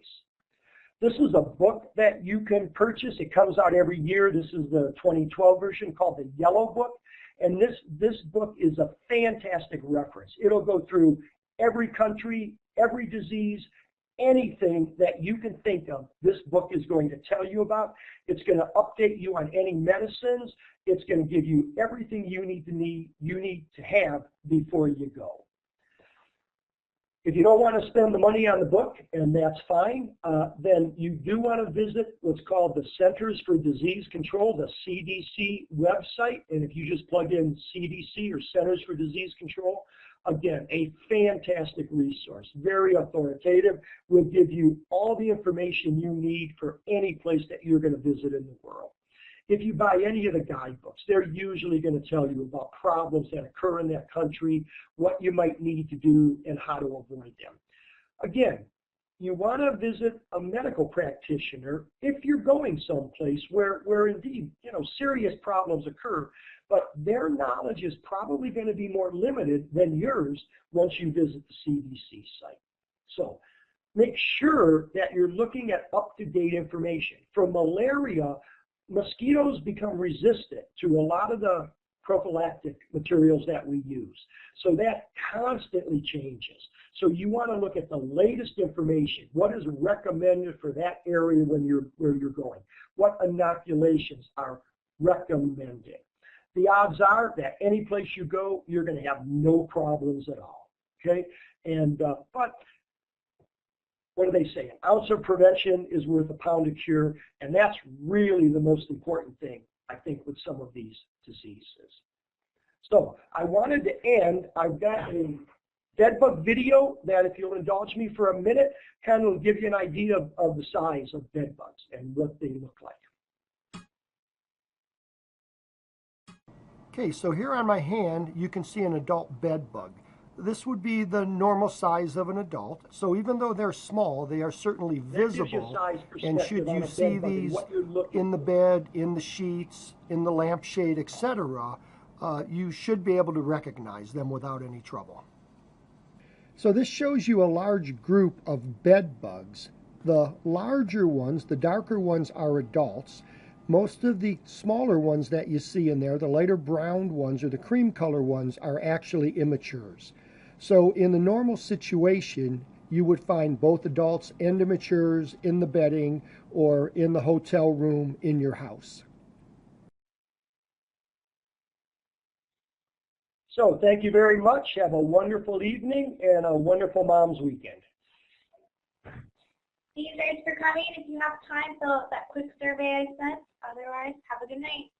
This is a book that you can purchase. It comes out every year. This is the 2012 version called the Yellow Book. And this book is a fantastic reference. It'll go through every country, every disease, anything that you can think of. This book is going to tell you about. It's going to update you on any medicines. It's going to give you everything you need to have before you go. If you don't want to spend the money on the book, and that's fine, then you do want to visit what's called the Centers for Disease Control, the CDC website. And if you just plug in CDC or Centers for Disease Control, again, a fantastic resource, very authoritative, will give you all the information you need for any place that you're going to visit in the world. If you buy any of the guidebooks, they're usually going to tell you about problems that occur in that country, what you might need to do, and how to avoid them. Again, you want to visit a medical practitioner if you're going someplace where indeed, serious problems occur, but their knowledge is probably going to be more limited than yours once you visit the CDC site. So make sure that you're looking at up-to-date information. For malaria, mosquitoes become resistant to a lot of the prophylactic materials that we use. So that constantly changes. So you want to look at the latest information. What is recommended for that area where you're going? What inoculations are recommended? The odds are that any place you go, you're going to have no problems at all. Okay? And but what do they say? An ounce of prevention is worth a pound of cure, and that's really the most important thing, I think, with some of these diseases. So I wanted to end. I've got a bedbug video that, if you'll indulge me for a minute, kind of will give you an idea of the size of bedbugs and what they look like. Okay, so here on my hand, you can see an adult bedbug. This would be the normal size of an adult. So even though they're small, they are certainly visible. And should you see these in the bed, in the sheets, in the lampshade, etc., you should be able to recognize them without any trouble. So this shows you a large group of bed bugs. The larger ones, the darker ones, are adults. Most of the smaller ones that you see in there, the lighter brown ones or the cream color ones, are actually immatures. So in the normal situation, you would find both adults and immatures in the bedding or in the hotel room in your house. So thank you very much. Have a wonderful evening and a wonderful Mom's Weekend. Thank you guys for coming. If you have time, fill out that quick survey I sent. Otherwise, have a good night.